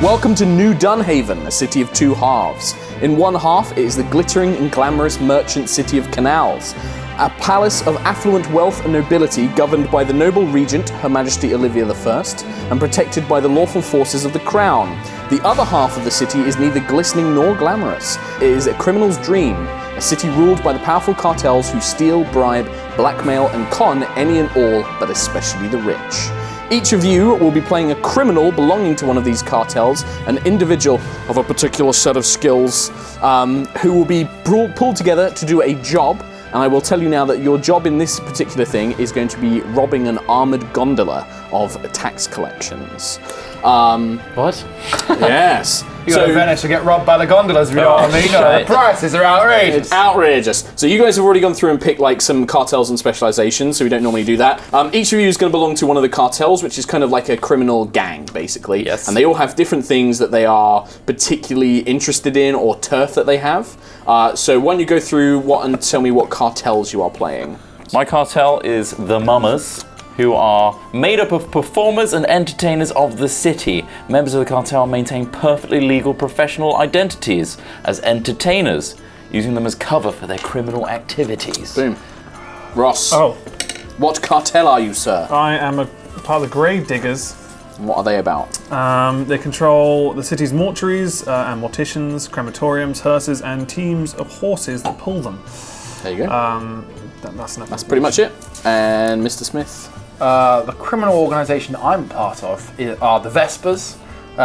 Welcome to New Dunhaven, a city of two halves. In one half, it is the glittering and glamorous merchant city of Cartels, a palace of affluent wealth and nobility governed by the noble regent, Her Majesty Olivia I, and protected by the lawful forces of the crown. The other half of the city is neither glistening nor glamorous. It is a criminal's dream, a city ruled by the powerful cartels who steal, bribe, blackmail, and con any and all, but especially the rich. Each of you will be playing a criminal belonging to one of these cartels, an individual of a particular set of skills, who will be pulled together to do a job. And I will tell you now that your job in this particular thing is going to be robbing an armoured gondola of tax collections. What? Yes. You go to Venice and get robbed by the gondolas, if you know what I mean? The prices are outrageous. It's outrageous. So you guys have already gone through and picked like some cartels and specializations, so we don't normally do that. Each of you is going to belong to one of the cartels, which is kind of like a criminal gang, basically. Yes. And they all have different things that they are particularly interested in or turf that they have. So why don't you go through and tell me what cartels you are playing? My cartel is the Mummers, who are made up of performers and entertainers of the city. Members of the cartel maintain perfectly legal professional identities as entertainers, using them as cover for their criminal activities. Boom. Ross. Oh. What cartel are you, sir? I am a part of the Grave Diggers. And what are they about? They control the city's mortuaries and morticians, crematoriums, hearses, and teams of horses that pull them. There you go. That's enough. That's pretty much it. And Mr. Smith? The criminal organisation I'm part of are the Vespers.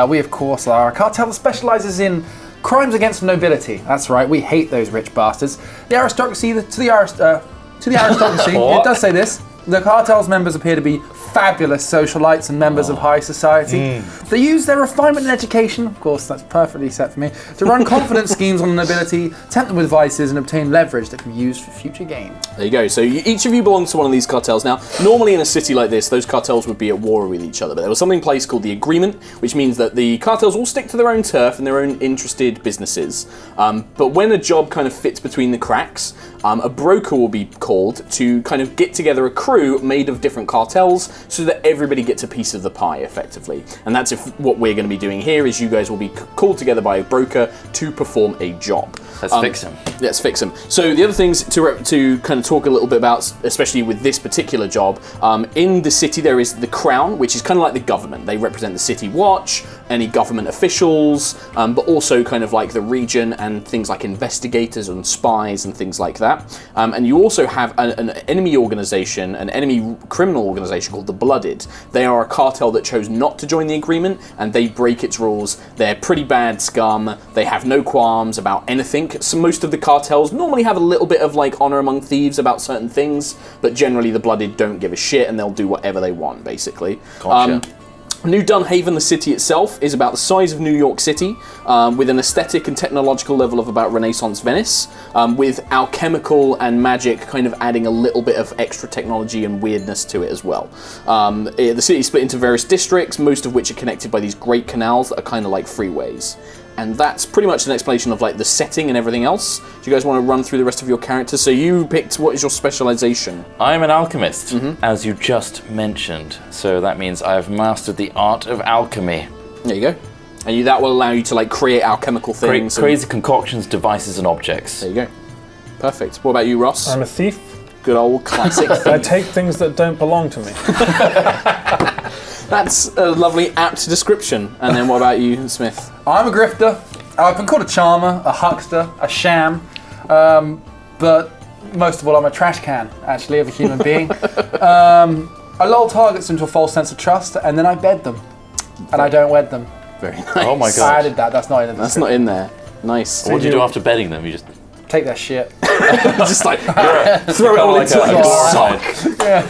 We, of course, are a cartel that specialises in crimes against nobility. That's right, we hate those rich bastards. The aristocracy, to the aristocracy, it does say this. The cartel's members appear to be fabulous socialites and members of high society. They use their refinement and education, of course that's perfectly set for me, to run confident schemes on the nobility, tempt them with vices and obtain leverage that can be used for future gain. There you go. So each of you belongs to one of these cartels. Now, normally in a city like this, those cartels would be at war with each other, but there was something in place called the Agreement, which means that the cartels all stick to their own turf and their own interested businesses. But when a job kind of fits between the cracks, a broker will be called to kind of get together a crew made of different cartels so that everybody gets a piece of the pie, effectively. And that's what we're going to be doing here, is you guys will be called together by a broker to perform a job. Let's fix him. Let's fix them. So the other things to kind of talk a little bit about, especially with this particular job, in the city there is the Crown, which is kind of like the government. They represent the city watch, any government officials, but also kind of like the region and things like investigators and spies and things like that. And you also have an enemy organization, an enemy criminal organization called the Blooded. They are a cartel that chose not to join the agreement, and they break its rules. They're pretty bad scum. They have no qualms about anything. So most of the cartels normally have a little bit of like honor among thieves about certain things, but generally the Blooded don't give a shit and they'll do whatever they want, basically. Gotcha. New Dunhaven, the city itself, is about the size of New York City, with an aesthetic and technological level of about Renaissance Venice, with alchemical and magic kind of adding a little bit of extra technology and weirdness to it as well. The city is split into various districts, most of which are connected by these great canals that are kind of like freeways. And that's pretty much an explanation of like the setting and everything else. Do you guys want to run through the rest of your characters? So you picked, what is your specialization? I'm an alchemist, as you just mentioned. So that means I have mastered the art of alchemy. There you go. And that will allow you to like create alchemical things. Crazy concoctions, devices, and objects. There you go. Perfect. What about you, Ross? I'm a thief. Good old classic thief. I take things that don't belong to me. That's a lovely, apt description. And then what about you, Smith? I'm a grifter. I've been called a charmer, a huckster, a sham, but most of all I'm a trash can, actually, of a human being. I lull targets into a false sense of trust, and then I bed them. And I don't wed them. Very nice. Oh my I god. added that, that's not in the That's not in there. Nice. What do you do after bedding them? You just Take that shit. Just like throw it all into like a sock.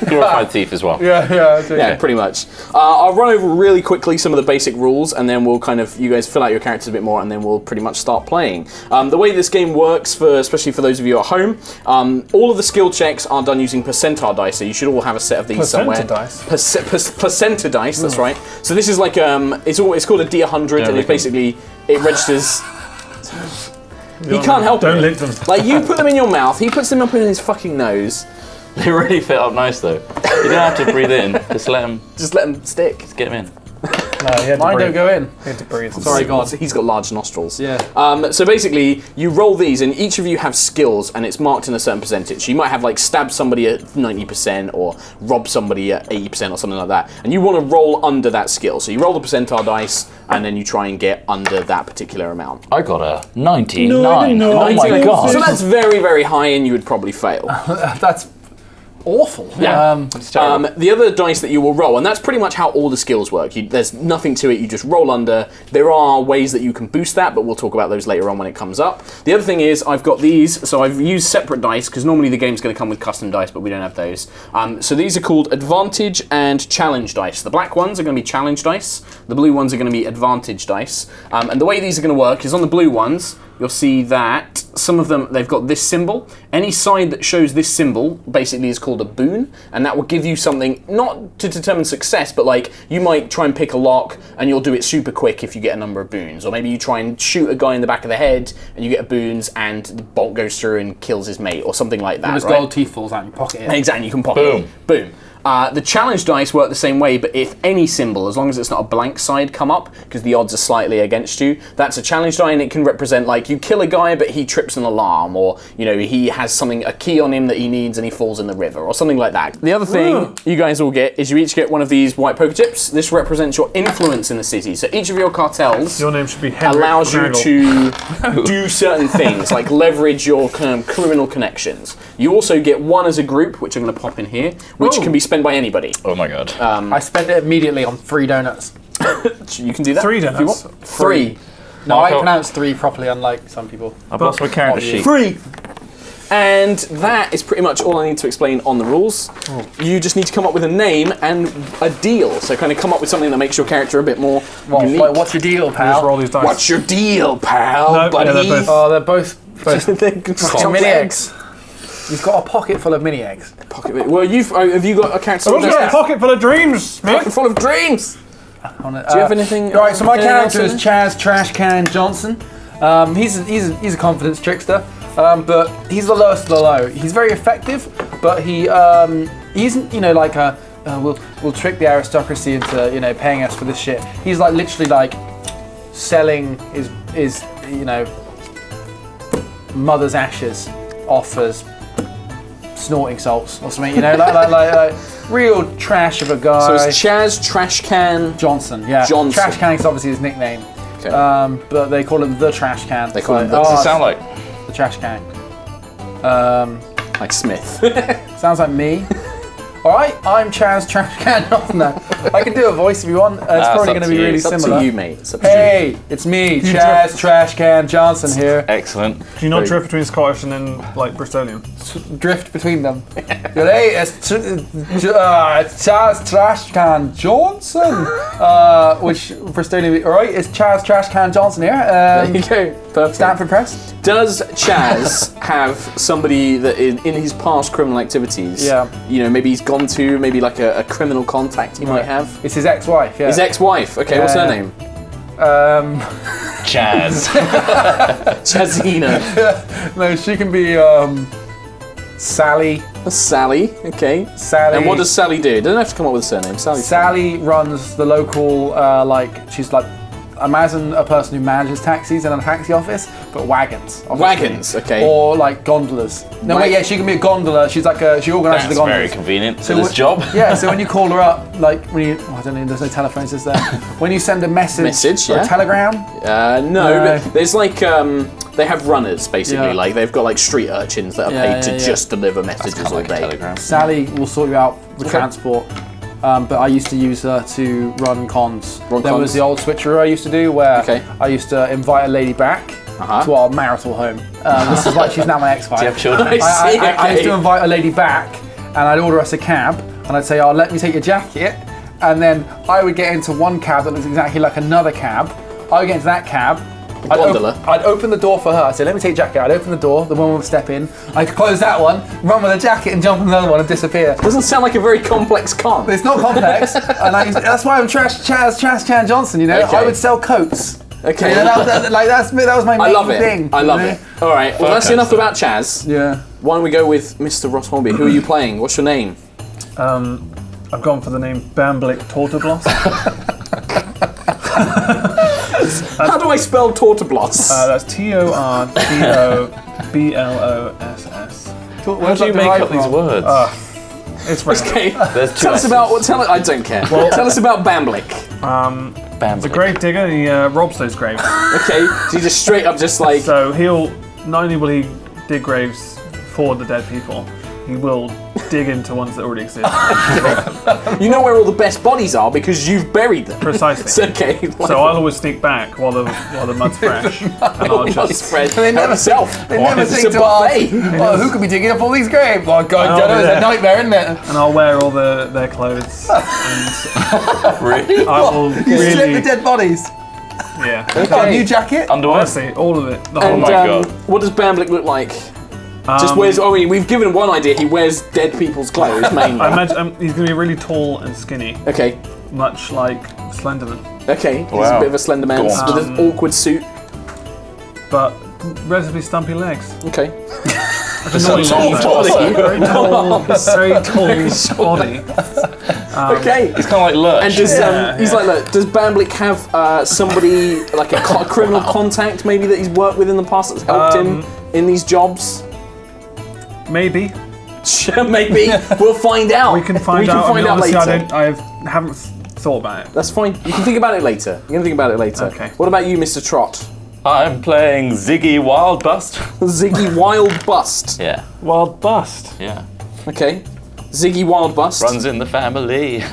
glorified thief as well. Yeah, pretty much. I'll run over really quickly some of the basic rules, and then we'll kind of, you guys fill out your characters a bit more, and then we'll pretty much start playing. The way this game works, especially for those of you at home, all of the skill checks are done using percentile dice, so you should all have a set of these somewhere. Placenta dice, that's right. So this is like, it's called a D100, and it's basically, it registers... He can't help it. Don't lick them. Like, you put them in your mouth, he puts them up in his fucking nose. They really fit up nice though. You don't have to breathe in, just let them stick. Just get them in. No, he had to Mine breathe. don't go in. He had to breathe. Sorry, God. He's got large nostrils. Yeah. So basically, you roll these, and each of you have skills, and it's marked in a certain percentage. So you might have like stab somebody at 90%, or rob somebody at 80%, or something like that. And you want to roll under that skill. So you roll the percentile dice, and then you try and get under that particular amount. I got a 99. No, Oh my 99. god. So that's very, very high, and you would probably fail. That's awful. Yeah. It's terrible. The other dice that you will roll, and that's pretty much how all the skills work. There's nothing to it, you just roll under. There are ways that you can boost that, but we'll talk about those later on when it comes up. The other thing is, I've got these, so I've used separate dice, because normally the game's going to come with custom dice, but we don't have those. So these are called Advantage and Challenge dice. The black ones are going to be Challenge dice, the blue ones are going to be Advantage dice. And the way these are going to work is on the blue ones, you'll see that some of them, they've got this symbol. Any side that shows this symbol basically is called a boon, and that will give you something, not to determine success, but like you might try and pick a lock and you'll do it super quick if you get a number of boons. Or maybe you try and shoot a guy in the back of the head and you get a boons and the bolt goes through and kills his mate, or something like that. His right? gold teeth falls out in your pocket. Exactly, you can pocket it. Boom. The challenge dice work the same way, but if any symbol, as long as it's not a blank side, come up, because the odds are slightly against you, that's a challenge die, and it can represent like you kill a guy but he trips an alarm, or he has a key on him that he needs and he falls in the river, or something like that. The other thing you guys all get is you each get one of these white poker chips. This represents your influence in the city. So each of your cartels Your name should be Henrik allows you Randall. to do certain things, like leverage your criminal connections. You also get one as a group, which I'm going to pop in here, which can be spent by anybody. Oh my god. I spend it immediately on 3 donuts. You can do that. 3 if you donuts. want. 3. No, I Marco- pronounce 3 properly, unlike some people. I've lost my character sheet. 3. And that is pretty much all I need to explain on the rules. You just need to come up with a name and a deal. So kind of come up with something that makes your character a bit more unique. Like, what's your deal, Just pal? roll these dice. What's your deal, pal, No, buddy? yeah, they're both- Oh, they're both Fucking mini eggs. You've got a pocket full of mini eggs. Well, have you got a character? I've also got a pocket full of dreams, mate. Pocket full of dreams. Do Do you have anything? Right, so my anything character else is Chaz Trash Can Johnson. He's a confidence trickster, but he's the lowest of the low. He's very effective, but he isn't like a we'll trick the aristocracy into paying us for this shit. He's like literally like selling his mother's ashes off as snorting salts or something. Like real trash of a guy. So it's Chaz Trash Can Johnson, yeah. Johnson. Trash Can is obviously his nickname. Okay. But they call him the Trash Can. They call him What does it sound like? the Trash Can. like Smith. Sounds like me. Alright, I'm Chaz Trash Can Johnson. No, I can do a voice if you want. It's probably up going to to be you. really It's up similar. to you, mate. It's up to you. Hey, it's me, Chaz Trash Can Johnson here. Excellent. Do you not drift between Scottish and then like Bristolian? Drift between them. Hey, it's Chaz Trash Can Johnson. Which Bristolian, alright, it's Chaz Trash Can Johnson here. There you go. Perfect. Stanford Press. Does Chaz have somebody that in his past criminal activities? Yeah. Maybe he's gone to maybe like a criminal contact he might have. It's his ex-wife, yeah. His ex-wife. Okay, what's her name? Chaz. Chazina. No, she can be Sally. Sally. Okay. Sally. And what does Sally do? Doesn't have to come up with a surname. Sally. Sally runs the local, she's like, imagine a person who manages taxis in a taxi office, but wagons. Obviously. Wagons. Okay. Or like gondolas. No, wait, yeah, she can be a gondola. She's like she organises the That's gondolas. very convenient So for this job. Yeah, so when you call her up, like when you, I don't know, there's no telephones, is there? When you send a message or yeah. a telegram. No, but there's like they have runners basically. Yeah. Like they've got like street urchins that are paid to just deliver messages all Like a day. telegram. Sally will sort you out with transport. But I used to use her to run cons. Run there cons? was the old switcheroo I used to do where Okay. I used to invite a lady back to our marital home. This is like she's now my ex-wife. Do you have children? I used to invite a lady back and I'd order us a cab and I'd say, oh, let me take your jacket. And then I would get into one cab that looks exactly like another cab. I would get into that cab. I'd open the door for her. I'd say, let me take your jacket. I'd open the door, the woman would step in. I'd close that one, run with the jacket and jump in another one and disappear. Doesn't sound like a very complex con. It's not complex, and that's why I'm Chaz Chan Johnson. Okay. I would sell coats. Okay. That was my main I love it. thing. I love it. All right. Well, that's enough about Chaz. Yeah. Why don't we go with Mr. Ross Hornby? Who are you playing? What's your name? I've gone for the name Blick Tortoblos. How do I spell Tortobloss? That's Tortobloss. How do you make up these words? It's right. Okay. There's two Tell us S's. about. I don't care. Tell us about Bamblick. Bam. He's a grave digger. He robs those graves. Okay. So you just straight up just like. So he'll not only will he dig graves for the dead people, he will dig into ones that already exist. You know where all the best bodies are because you've buried them. Precisely. It's okay. So I'll always sneak back while the mud's fresh, and I'll Must just spread. They never yourself. They never It's think a to ask, buffet. well, who could be digging up all these graves? Oh, God, Oh, it's yeah. a nightmare, isn't it? and I'll wear all their clothes, and Really? I will You strip the really, dead bodies. yeah. Oh, new jacket? Underwear? Honestly, all of it. The And whole my God. what does Bamblick look like? Just wears. I mean, we've given one idea. He wears dead people's clothes mainly. I imagine he's going to be really tall and skinny, Okay. much like Slenderman, Okay. He's a Wow. bit of a slender man Go on. with an awkward suit. but relatively stumpy legs. Okay. Just a long Body. torso. Very tall body. Okay. It's kind of like Lurch. And does Yeah, he's like, look, does Bamblick have somebody like a criminal contact maybe that he's worked with in the past that's helped him in these jobs? Maybe Sure, maybe we'll find out. we can find out. We can find out honestly, later. I haven't thought about it. That's fine. You can think about it later. You can think about it later. Okay. What about you, Mr. Trot? I'm playing Ziggy Wildbust. Ziggy Wild Bust. Yeah, Wild bust. yeah. Okay. Ziggy Wild Bust. Runs in the family.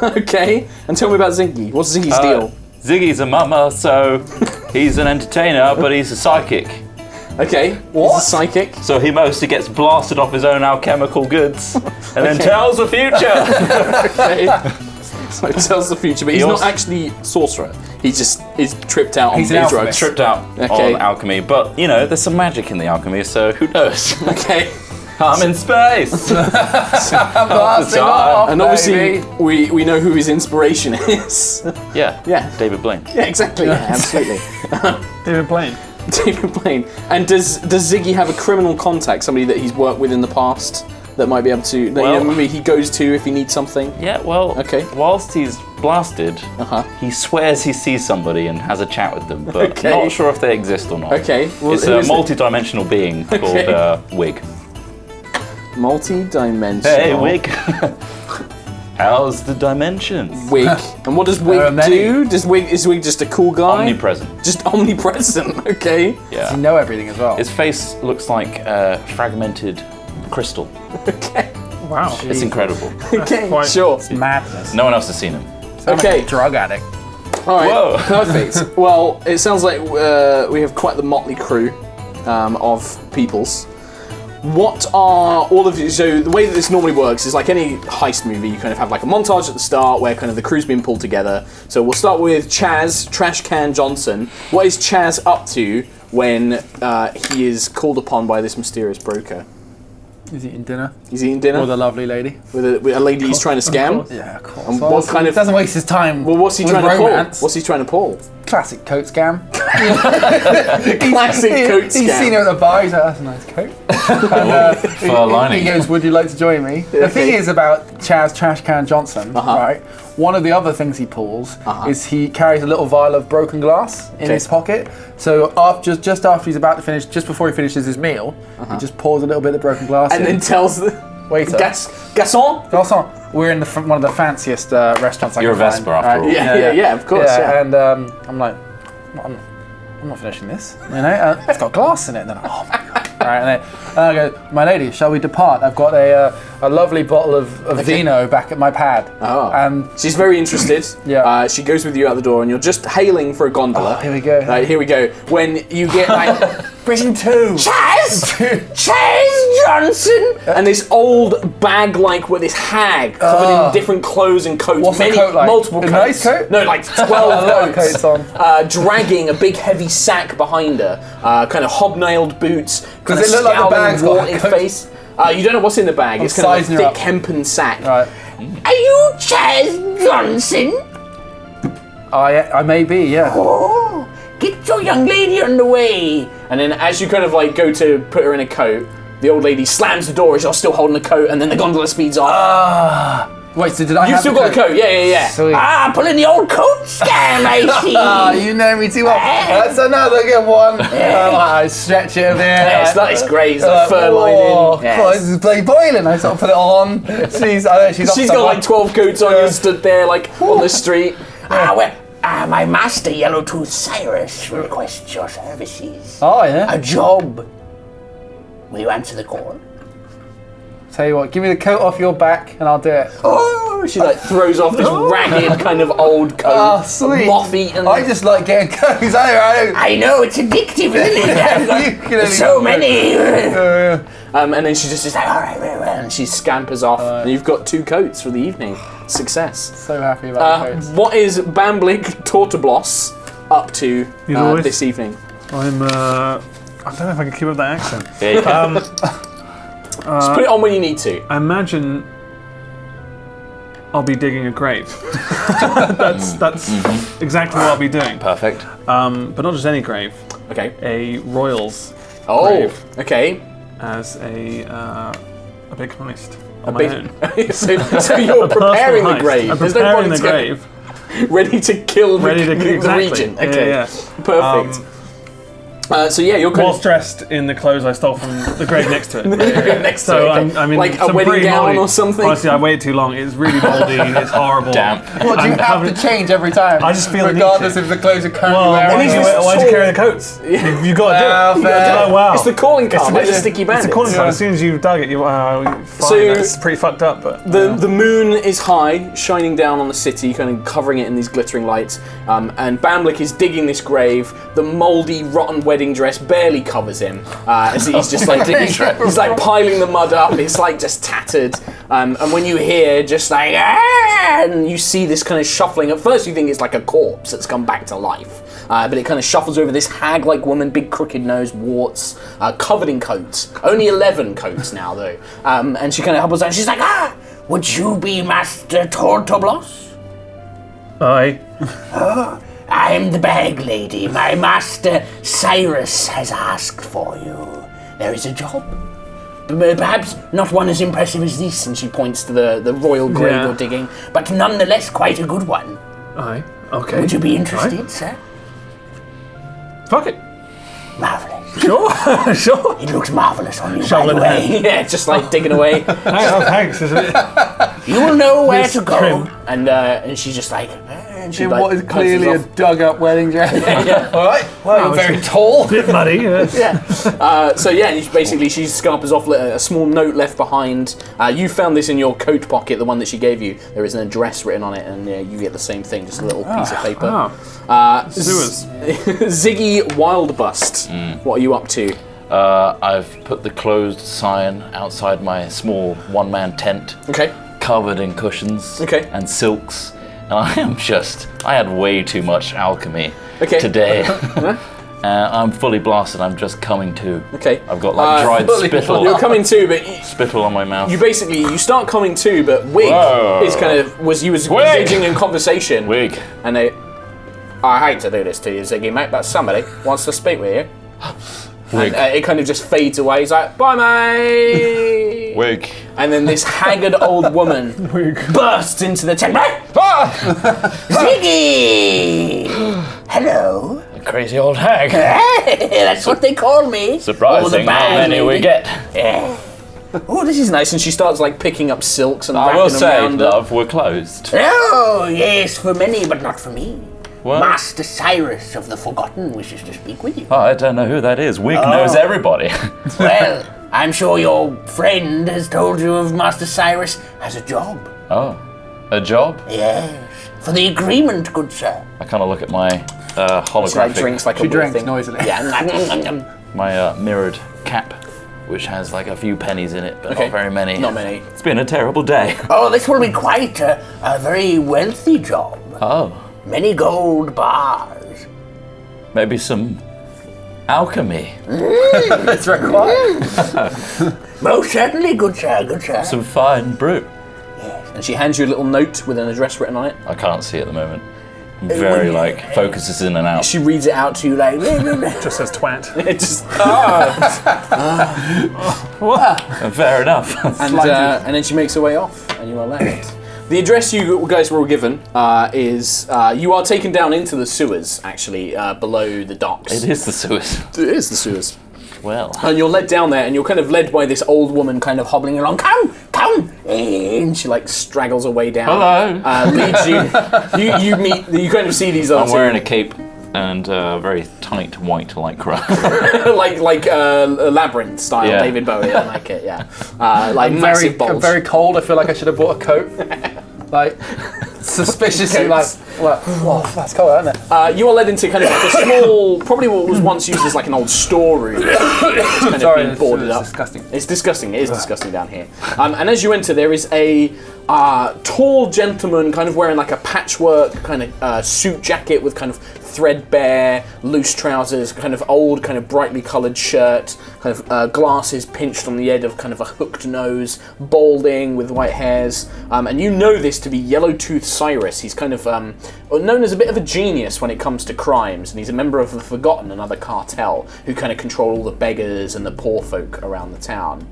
Okay. And tell me about Ziggy. What's Ziggy's deal? Ziggy's a mama, so he's an entertainer, but he's a psychic. Okay. He's a psychic. So he mostly gets blasted off his own alchemical goods and then tells the future. Okay. So it tells the future, but he's not actually sorcerer. He just is tripped out on He's an beer alchemist. drugs. Tripped out Okay. on alchemy, but you know, there's some magic in the alchemy, so who knows? Okay. I'm in space. Blasting time. off, And obviously, baby. we know who his inspiration is. Yeah, Yeah. David Blaine. Yeah, exactly. Yeah, absolutely. David Blaine. David Blaine. And does Ziggy have a criminal contact, somebody that he's worked with in the past that might be able to, that Well- maybe he goes to if he needs something? Yeah, well, Okay. whilst he's blasted, Uh-huh. he swears he sees somebody and has a chat with them, but Okay. not sure if they exist or not. Okay. Well, It's who a is it? multi-dimensional being called Wig. Multi-dimensional. Hey, Wig. How's the dimensions? Wig. And what does Wig There are many. do? Is Wig just a cool guy? Omnipresent. Just omnipresent. Okay. Yeah. You know everything as well. His face looks like fragmented crystal. Okay. Wow. It's incredible. Okay. quite- Sure. Madness. No one else has seen him. Sound like Okay. a drug addict. All right. Whoa. Perfect. Well, it sounds like we have quite the motley crew of peoples. What are all of you? So the way that this normally works is like any heist movie. You kind of have like a montage at the start where kind of the crew's been pulled together. So we'll start with Chaz, Trash Can Johnson. What is Chaz up to when he is called upon by this mysterious broker? He's eating dinner He's eating dinner with a lovely lady. with a lady he's trying to scam. Yeah, of course. And what kind of- doesn't waste his time? Well, what's he with trying to romance. pull? What's he trying to pull? Classic coat scam. Classic coat He's scam. seen her at the bar. He's like, "That's a nice coat." Fur lining. He goes, "Would you like to join me?" The thing is about Chaz Trash Can Johnson, right? One of the other things he pulls is he carries a little vial of broken glass in his pocket. So just after he's about to finish, just before he finishes his meal, he just pours a little bit of broken glass And in. then tells the Waiter. Garçon. Also, we're in one of the fanciest restaurants I You're can a find. Vesper after all. Yeah, of course. Yeah. And I'm like, I'm not finishing this. You know, it's got glass in it. And then, oh my god! Right, and I go, my lady, shall we depart? I've got a lovely bottle of vino back at my pad. Oh. And She's very interested. Yeah. She goes with you out the door, and you're just hailing for a gondola. Oh, here we go. Right, here we go. When you get like bring two. Chaz Johnson, and this old bag like with this hag covered in different clothes and coats. What's the many, coat like? multiple A coats. nice coat? No, like 12 A lot of coats. coats on. Dragging a big heavy sack behind her. Kind of hobnailed boots. Does it look like the bag's got a in coat? face. You don't know what's in the bag. It's kind of sizing a her thick up. hempen sack. Right. Are you Chaz Johnson? I may be, yeah. Oh, get your young lady on the way. And then as you kind of like go to put her in a coat, the old lady slams the door as you're still holding the coat, and then the gondola speeds off. Wait, so did I You've have still the got the coat, yeah. Sweet. Pulling the old coat scam, I see. Oh, you know me too well. That's another good one. I stretch it a bit. Yeah, it's great. It's like fur lining. God, this is bloody boiling. I sort of put it on. She's got like 12 coats on. You stood there like on the street. My master, Yellowtooth Cyrus, requests your services. Oh, yeah. A job. Will you answer the call? Tell you what, give me the coat off your back and I'll do it. Oh, she like throws off this ragged kind of old coat. Oh, sweet. Moth-eaten. I just like getting coats. I know, it's addictive, isn't it? There's so many. And then she just is like, all right, and she scampers off. And you've got 2 coats for the evening. Success. So happy about the coats. What is Blick Tortoblos up to this evening? I don't know if I can keep up that accent. Yeah, you can. Just put it on when you need to. I imagine I'll be digging a grave. That's exactly what I'll be doing. Perfect. But not just any grave. Okay. A royals grave. Okay. As a big heist. So you're preparing the grave. I'm preparing the grave. Ready to kill the regent. Okay. Yeah. Perfect. You're well dressed in the clothes I stole from the grave next to it. Next to it. I'm in like some a wedding gown moldy, or something. Honestly, I waited too long. It's really moldy. It's horrible. Damp. What, do you have to change every time? I just feel regardless the need if the clothes are currently Well, wearing. why'd you carry the coats? You've got to do it. Fair. Oh, wow. It's the calling card, like the sticky bandits. It's a calling card. As soon as you dug it, fine. That's pretty fucked up. But the moon is high, shining down on the city, kind of covering it in these glittering lights. And Blick is digging this grave. The mouldy, rotten wedding dress barely covers him. As he's just like he's like piling the mud up. It's like just tattered. And when you hear just like and you see this kind of shuffling. At first you think it's like a corpse that's come back to life. But it kind of shuffles over this hag-like woman, big crooked nose, warts, covered in coats. Only 11 coats now though. And she kind of hobbles down. She's like, Would you be Master Tortoblos? Aye. I'm the bag lady. My master Cyrus has asked for you. There is a job. Perhaps not one as impressive as this, and she points to the royal grave you're digging, but nonetheless quite a good one. Aye. Okay. Would you be interested, sir? Fuck it. Marvellous. Sure. Sure. It looks marvellous on you, Shovel by the in way. yeah, just like digging away. Thanks. You will know where to go. Trim. And she's just like, and she In like, what is clearly a closes off. dug-up wedding dress. All right. Well, you're very tall. Bit muddy. Yes. And she scarpers off a small note left behind. You found this in your coat pocket, the one that she gave you. There is an address written on it, and you get the same thing, just a little piece of paper. Sewers. Ziggy Wildbust. What are you up to? I've put the closed sign outside my small one-man tent. Okay. Covered in cushions and silks. And I had way too much alchemy today. I'm fully blasted. I'm just coming to. Okay. I've got like dried spittle. You're coming to, but spittle on my mouth. You start coming to, but Wig is was engaging in conversation. Wig. And I hate to do this to you, Ziggy, mate, but somebody wants to speak with you. Wig. And it kind of just fades away. He's like, bye, mate. Wig. And then this haggard old woman bursts into the tent. Ziggy! Hello. Crazy old hag. That's what they call me. Surprising how many we get. Yeah. Oh, this is nice. And she starts like picking up silks and I wrapping will them say, around her. love, we're closed. Oh, yes, for many, but not for me. What? Master Cyrus of the Forgotten wishes to speak with you. Oh, I don't know who that is. Wig knows everybody. Well, I'm sure your friend has told you of Master Cyrus has a job. Oh, a job? Yes. For the agreement, good sir. I kind of look at my holographic... She like drinks like a She weird drinks thing. noisily. Yeah. My mirrored cap, which has like a few pennies in it, but not very many. Not many. It's been a terrible day. Oh, this will be quite a very wealthy job. Oh, Many gold bars. maybe some alchemy. It's required. Most certainly, good sir, good sir. Some fine brew. And she hands you a little note with an address written on it. I can't see at the moment. Very focuses in and out. She reads it out to you like, Just says twat. it just, Fair enough. and then she makes her way off, and you are left. The address you guys were all given is you are taken down into the sewers, actually, below the docks. It is the sewers. It is the sewers. Well. And you're led down there, and you're kind of led by this old woman kind of hobbling along. Come! And she like straggles her way down. Hello. Leads you meet, you kind of see these other I'm wearing a cape and very tight white lycra. like Labyrinth style, Yeah. David Bowie. I like it, yeah. Like I'm massive bulge. very cold. I feel like I should have bought a coat. Like, suspiciously, like, whoa, that's cold, isn't it? You are led into kind of like a small, probably what was once used as like an old storeroom. It's kind of been boarded up. Disgusting. It's disgusting. It is disgusting down here. And as you enter, there is a tall gentleman kind of wearing like a patchwork kind of suit jacket with kind of threadbare, loose trousers, kind of old, kind of brightly coloured shirt, kind of glasses pinched on the edge of kind of a hooked nose, balding with white hairs. And you know this to be Yellow-Tooth Cyrus. He's kind of known as a bit of a genius when it comes to crimes, and he's a member of the Forgotten, another cartel, who kind of control all the beggars and the poor folk around the town.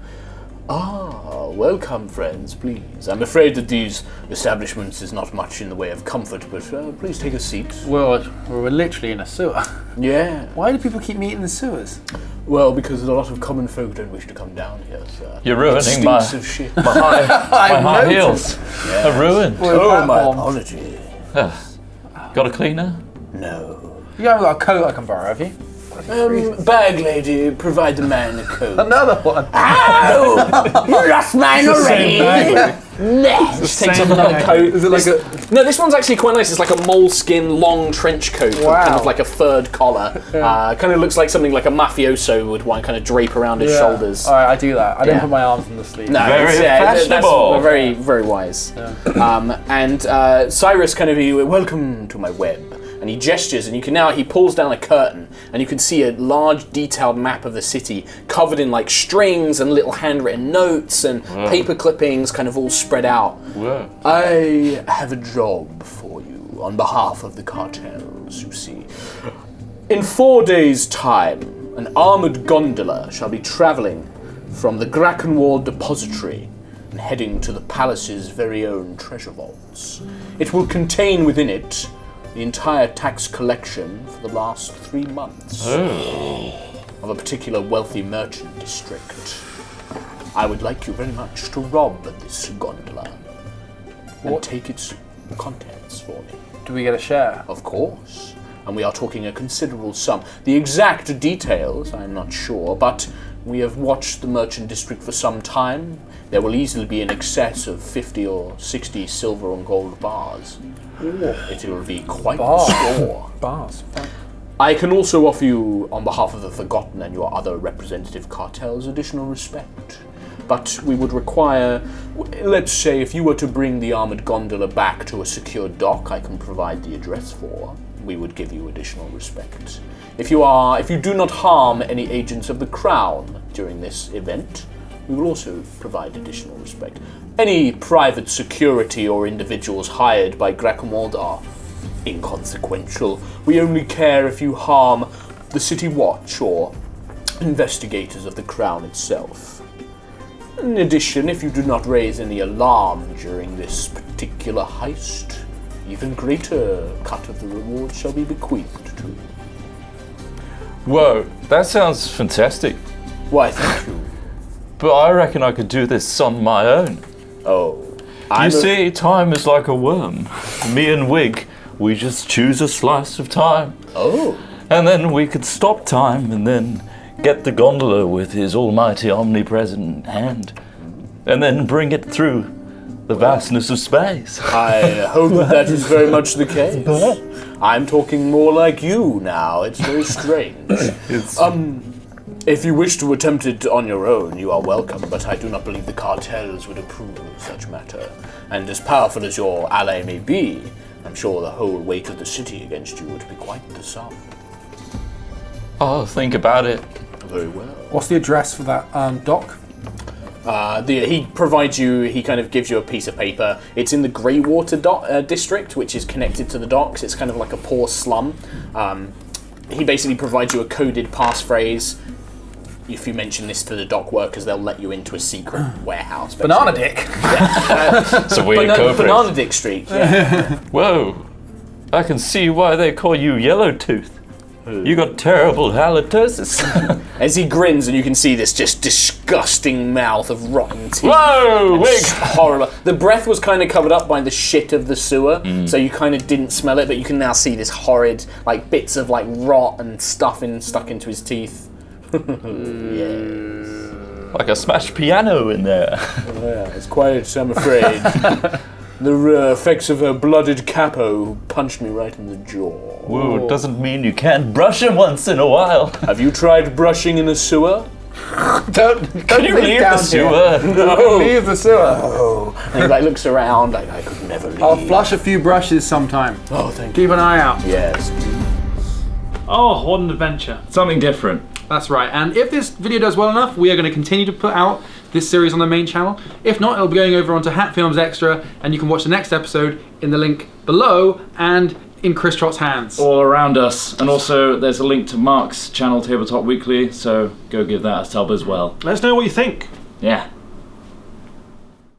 Ah, welcome, friends, please. I'm afraid that these establishments is not much in the way of comfort, but please take a seat. Well, we're literally in a sewer. Yeah. Why do people keep meeting in the sewers? Well, because a lot of common folk don't wish to come down here, sir. You're ruining It my stinks of shit. high heels. Yes. A ruin. Oh, my apology. Got a cleaner? No. You haven't got a coat I can borrow, have you? Bag lady, provide the man a coat. Another one. Oh, you lost mine already. Just takes up another coat. Is it like No, this one's actually quite nice. It's like a moleskin long trench coat with kind Wow. of like a furred collar. Kind of looks like something like a mafioso would want to kind of drape around his shoulders. Alright, I do that. I don't Yeah. put my arms in the sleeve. No, Very it's, that's fashionable. very, very wise. And Cyrus kind of, welcome to my web. And he gestures, and you can now, he pulls down a curtain, and you can see a large detailed map of the city covered in like strings and little handwritten notes and paper clippings kind of all spread out. Whoa. I have a job for you on behalf of the cartels, you see. In 4 days' time, an armoured gondola shall be travelling from the Grackenwald Depository and heading to the palace's very own treasure vaults. It will contain within it the entire tax collection for the last 3 months of a particular wealthy merchant district. I would like you very much to rob this gondola and take its contents for me. Do we get a share? Of course. And we are talking a considerable sum. The exact details, I'm not sure, but we have watched the merchant district for some time. There will easily be in excess of 50 or 60 silver and gold bars. It will be quite the score. Bars. I can also offer you, on behalf of the Forgotten and your other representative cartels, additional respect. But we would require, let's say, if you were to bring the armoured gondola back to a secure dock I can provide the address for, we would give you additional respect. If you do not harm any agents of the Crown during this event, we will also provide additional respect. Any private security or individuals hired by Grackenwald are inconsequential. We only care if you harm the City Watch or investigators of the Crown itself. In addition, if you do not raise any alarm during this particular heist, even greater cut of the reward shall be bequeathed to you. Whoa, that sounds fantastic. Why, thank you. But I reckon I could do this on my own. Oh. You see, time is like a worm. Me and Wig, we just choose a slice of time. Oh. And then we could stop time and then get the gondola with his almighty omnipresent hand. And then bring it through the vastness of space. I hope that is very much the case. I'm talking more like you now. It's very strange. If you wish to attempt it on your own, you are welcome, but I do not believe the cartels would approve of such matter. And as powerful as your ally may be, I'm sure the whole weight of the city against you would be quite the sum. I'll think about it. Very well. What's the address for that dock? He provides you, he kind of gives you a piece of paper. It's in the Greywater district, which is connected to the docks. It's kind of like a poor slum. He basically provides you a coded passphrase. if you mention this to the dock workers, they'll let you into a secret warehouse. Banana Dick. It's a weird code phrase. Banana Dick Street. Yeah. Whoa, I can see why they call you Yellowtooth. You got terrible halitosis. As he grins, and you can see this just disgusting mouth of rotten teeth. Whoa, wait. It's horrible. The breath was kind of covered up by the shit of the sewer, so you kind of didn't smell it, but you can now see this horrid, like, bits of, like, rot and stuck into his teeth. Yes. Like a smashed piano in there. Yeah, it's quiet, I'm afraid. The effects of a blooded capo who punched me right in the jaw. Whoa, doesn't mean you can't brush him once in a while. Have you tried brushing in a sewer? Don't Can you leave the sewer? No. Leave the sewer. Oh. And he like looks around, like, I could never leave. I'll flush a few brushes sometime. Oh, thank you. Keep an eye out. Yes. Oh, what an adventure. Something different. That's right. And if this video does well enough, we are going to continue to put out this series on the main channel. If not, it'll be going over onto Hat Films Extra, and you can watch the next episode in the link below and in Chris Trott's hands. All around us. And also, there's a link to Mark's channel, Tabletop Weekly, so go give that a sub as well. Let us know what you think. Yeah.